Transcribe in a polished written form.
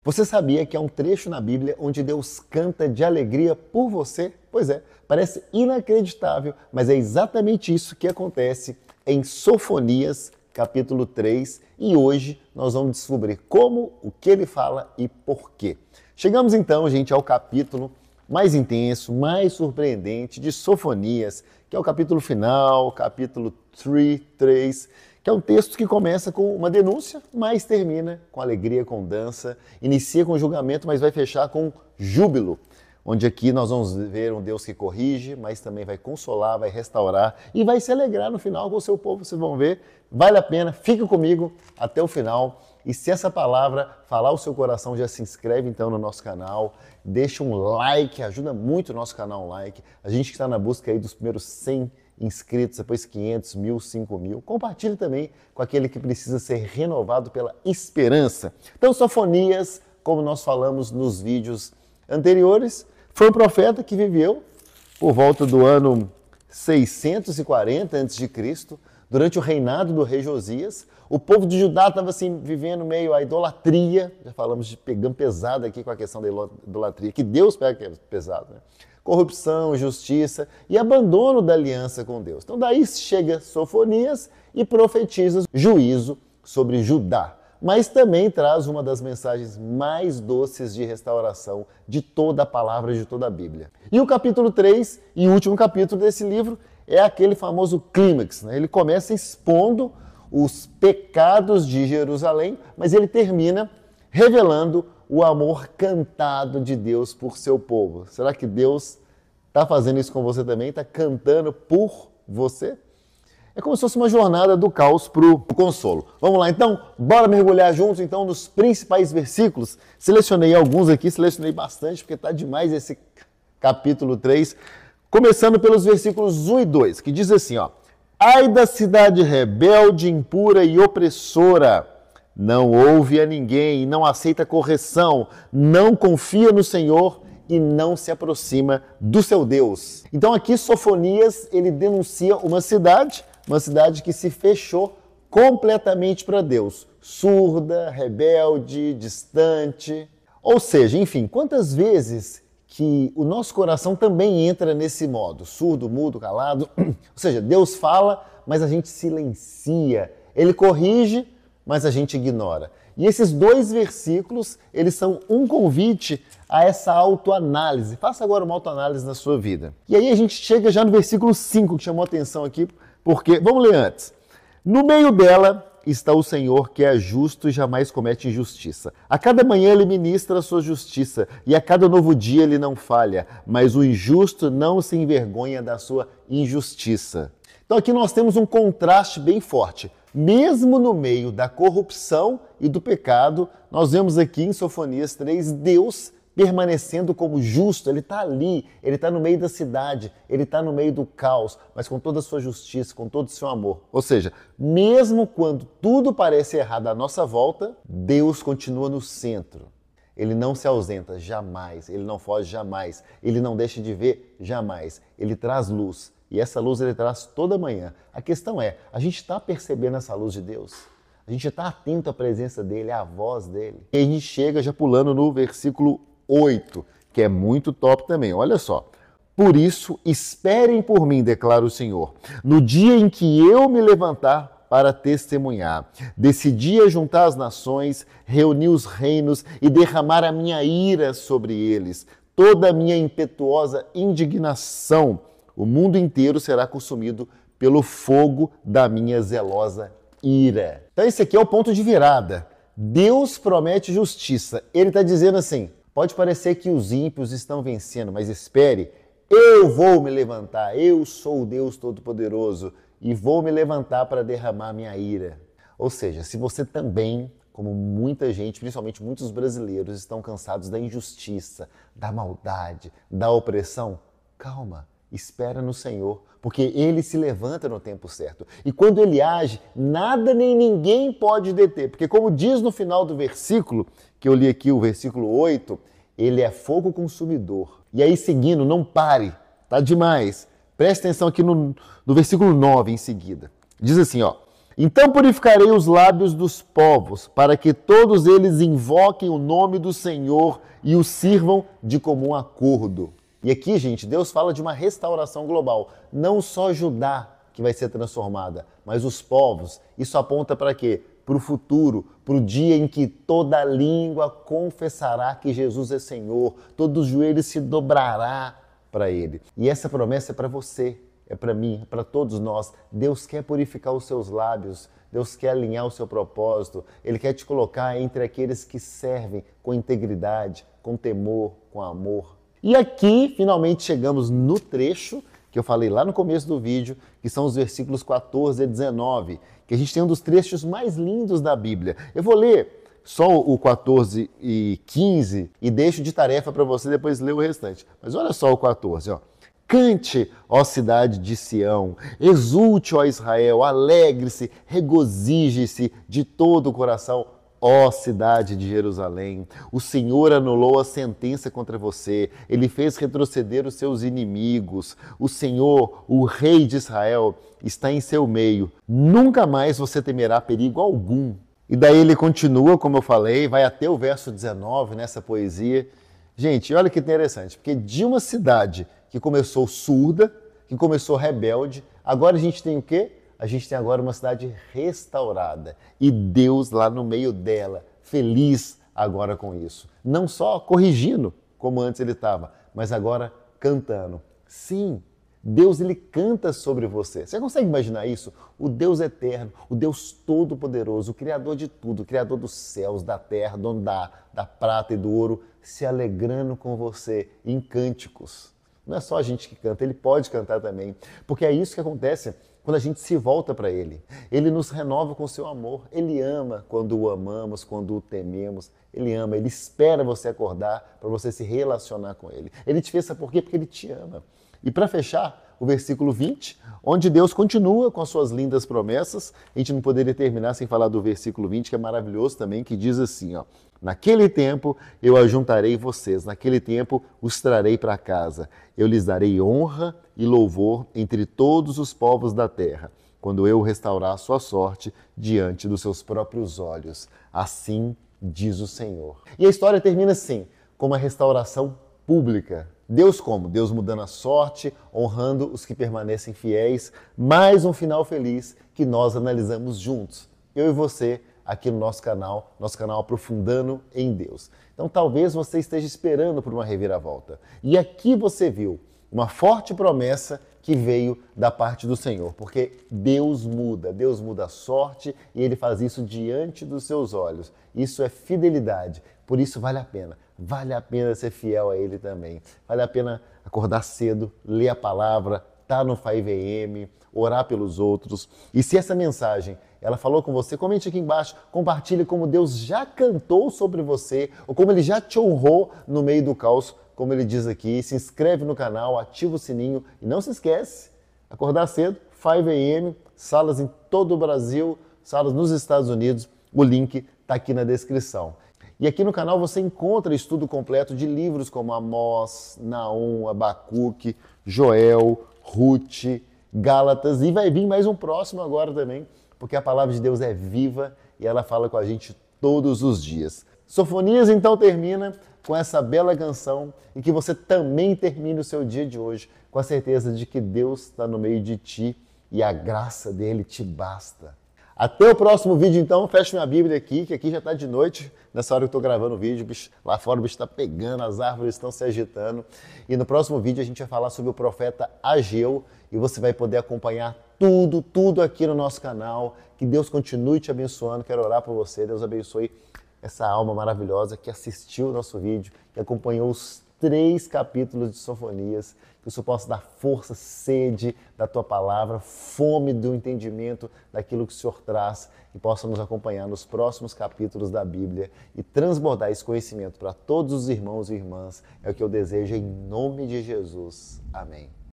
Você sabia que há um trecho na Bíblia onde Deus canta de alegria por você? Pois é, parece inacreditável, mas é exatamente isso que acontece em Sofonias, capítulo 3, e hoje nós vamos descobrir como, o que ele fala e por quê. Chegamos então, gente, ao capítulo mais intenso, mais surpreendente de Sofonias, que é o capítulo final, capítulo 3, que é um texto que começa com uma denúncia, mas termina com alegria, com dança, inicia com julgamento, mas vai fechar com júbilo, onde aqui nós vamos ver um Deus que corrige, mas também vai consolar, vai restaurar e vai se alegrar no final com o seu povo, vocês vão ver, vale a pena, fica comigo até o final. E se essa palavra falar o seu coração, já se inscreve então no nosso canal, deixa um like, ajuda muito o nosso canal, um like. A gente que está na busca aí dos primeiros 100 inscritos, depois 500, 1000, 5.000. Compartilhe também com aquele que precisa ser renovado pela esperança. Então, Sofonias, como nós falamos nos vídeos anteriores, foi um profeta que viveu por volta do ano 640 a.C., durante o reinado do rei Josias. O povo de Judá estava assim, vivendo meio a idolatria, já falamos de pegando pesado aqui com a questão da idolatria, que Deus pega pesado, né? Corrupção, injustiça e abandono da aliança com Deus. Então daí chega Sofonias e profetiza juízo sobre Judá, mas também traz uma das mensagens mais doces de restauração de toda a palavra, de toda a Bíblia. E o capítulo 3 e último capítulo desse livro é aquele famoso clímax, né? Ele começa expondo os pecados de Jerusalém, mas ele termina revelando o amor cantado de Deus por seu povo. Será que Deus está fazendo isso com você também? Está cantando por você? É como se fosse uma jornada do caos para o consolo. Vamos lá, então? Bora mergulhar juntos, então, nos principais versículos. Selecionei alguns aqui, selecionei bastante, porque está demais esse capítulo 3. Começando pelos versículos 1 e 2, que diz assim, ó: Ai da cidade rebelde, impura e opressora, não ouve a ninguém, não aceita correção, não confia no Senhor e não se aproxima do seu Deus. Então aqui Sofonias, ele denuncia uma cidade que se fechou completamente para Deus, surda, rebelde, distante. Ou seja, enfim, quantas vezes que o nosso coração também entra nesse modo, surdo, mudo, calado. Ou seja, Deus fala, mas a gente silencia. Ele corrige, mas a gente ignora. E esses dois versículos, eles são um convite a essa autoanálise. Faça agora uma autoanálise na sua vida. E aí a gente chega já no versículo 5, que chamou a atenção aqui, porque, vamos ler antes. No meio dela está o Senhor, que é justo e jamais comete injustiça. A cada manhã ele ministra a sua justiça, e a cada novo dia ele não falha, mas o injusto não se envergonha da sua injustiça. Então aqui nós temos um contraste bem forte. Mesmo no meio da corrupção e do pecado, nós vemos aqui em Sofonias 3, Deus permanecendo como justo. Ele está ali, ele está no meio da cidade, ele está no meio do caos, mas com toda a sua justiça, com todo o seu amor. Ou seja, mesmo quando tudo parece errado à nossa volta, Deus continua no centro. Ele não se ausenta jamais, ele não foge jamais, ele não deixa de ver jamais. Ele traz luz. E essa luz ele traz toda manhã. A questão é, a gente está percebendo essa luz de Deus? A gente está atento à presença dele, à voz dele? E a gente chega já pulando no versículo 8, que é muito top também. Olha só. Por isso, esperem por mim, declara o Senhor, no dia em que eu me levantar para testemunhar. Decidi juntar as nações, reunir os reinos e derramar a minha ira sobre eles, toda a minha impetuosa indignação. O mundo inteiro será consumido pelo fogo da minha zelosa ira. Então esse aqui é o ponto de virada. Deus promete justiça. Ele está dizendo assim, pode parecer que os ímpios estão vencendo, mas espere, eu vou me levantar, eu sou o Deus Todo-Poderoso e vou me levantar para derramar minha ira. Ou seja, se você também, como muita gente, principalmente muitos brasileiros, estão cansados da injustiça, da maldade, da opressão, calma. Espera no Senhor, porque Ele se levanta no tempo certo. E quando Ele age, nada nem ninguém pode deter. Porque como diz no final do versículo, que eu li aqui, o versículo 8, Ele é fogo consumidor. E aí seguindo, não pare, tá demais. Preste atenção aqui no versículo 9 em seguida. Diz assim, ó: Então purificarei os lábios dos povos, para que todos eles invoquem o nome do Senhor e o sirvam de comum acordo. E aqui, gente, Deus fala de uma restauração global. Não só Judá que vai ser transformada, mas os povos. Isso aponta para quê? Para o futuro, para o dia em que toda língua confessará que Jesus é Senhor, todos os joelhos se dobrará para Ele. E essa promessa é para você, é para mim, é para todos nós. Deus quer purificar os seus lábios, Deus quer alinhar o seu propósito, Ele quer te colocar entre aqueles que servem com integridade, com temor, com amor. E aqui, finalmente, chegamos no trecho que eu falei lá no começo do vídeo, que são os versículos 14 a 19, que a gente tem um dos trechos mais lindos da Bíblia. Eu vou ler só o 14 e 15 e deixo de tarefa para você depois ler o restante. Mas olha só o 14, ó. Cante, ó cidade de Sião, exulte, ó Israel, alegre-se, regozije-se de todo o coração, ó cidade de Jerusalém. O Senhor anulou a sentença contra você, Ele fez retroceder os seus inimigos. O Senhor, o Rei de Israel, está em seu meio. Nunca mais você temerá perigo algum. E daí ele continua, como eu falei, vai até o verso 19 nessa poesia. Gente, olha que interessante, porque de uma cidade que começou surda, que começou rebelde, agora a gente tem o quê? A gente tem agora uma cidade restaurada e Deus lá no meio dela, feliz agora com isso. Não só corrigindo, como antes ele estava, mas agora cantando. Sim, Deus ele canta sobre você. Você consegue imaginar isso? O Deus eterno, o Deus todo-poderoso, o Criador de tudo, o Criador dos céus, da terra, dono da prata e do ouro, se alegrando com você em cânticos. Não é só a gente que canta, ele pode cantar também, porque é isso que acontece quando a gente se volta para Ele. Ele nos renova com o seu amor. Ele ama quando o amamos, quando o tememos. Ele ama, Ele espera você acordar para você se relacionar com Ele. Ele te fez, sabe por quê? Porque Ele te ama. E para fechar, o versículo 20, onde Deus continua com as suas lindas promessas. A gente não poderia terminar sem falar do versículo 20, que é maravilhoso também, que diz assim, ó. Naquele tempo eu ajuntarei vocês, naquele tempo os trarei para casa. Eu lhes darei honra e louvor entre todos os povos da terra, quando eu restaurar a sua sorte diante dos seus próprios olhos. Assim diz o Senhor. E a história termina assim, com uma restauração pública. Deus como? Deus mudando a sorte, honrando os que permanecem fiéis. Mais um final feliz que nós analisamos juntos. Eu e você, aqui no nosso canal Aprofundando em Deus. Então talvez você esteja esperando por uma reviravolta. E aqui você viu uma forte promessa que veio da parte do Senhor, porque Deus muda a sorte e Ele faz isso diante dos seus olhos. Isso é fidelidade, por isso vale a pena ser fiel a Ele também. Vale a pena acordar cedo, ler a palavra, estar no 5am, orar pelos outros. E se essa mensagem ela falou com você, comente aqui embaixo, compartilhe como Deus já cantou sobre você, ou como Ele já te honrou no meio do caos, como Ele diz aqui. Se inscreve no canal, ativa o sininho e não se esquece, acordar cedo, 5am, salas em todo o Brasil, salas nos Estados Unidos, o link está aqui na descrição. E aqui no canal você encontra estudo completo de livros como Amós, Naum, Abacuque, Joel, Ruth, Gálatas, e vai vir mais um próximo agora também, porque a palavra de Deus é viva e ela fala com a gente todos os dias. Sofonias então termina com essa bela canção e que você também termine o seu dia de hoje com a certeza de que Deus está no meio de ti e a graça dele te basta. Até o próximo vídeo então, fecho minha Bíblia aqui, que aqui já está de noite, nessa hora que eu estou gravando o vídeo, lá fora o bicho está pegando, as árvores estão se agitando. E no próximo vídeo a gente vai falar sobre o profeta Ageu e você vai poder acompanhar tudo aqui no nosso canal. Que Deus continue te abençoando, quero orar por você, Deus abençoe essa alma maravilhosa que assistiu o nosso vídeo, que acompanhou os 3 capítulos de Sofonias, que o Senhor possa dar força, sede da Tua palavra, fome do entendimento daquilo que o Senhor traz e possa nos acompanhar nos próximos capítulos da Bíblia e transbordar esse conhecimento para todos os irmãos e irmãs. É o que eu desejo em nome de Jesus. Amém.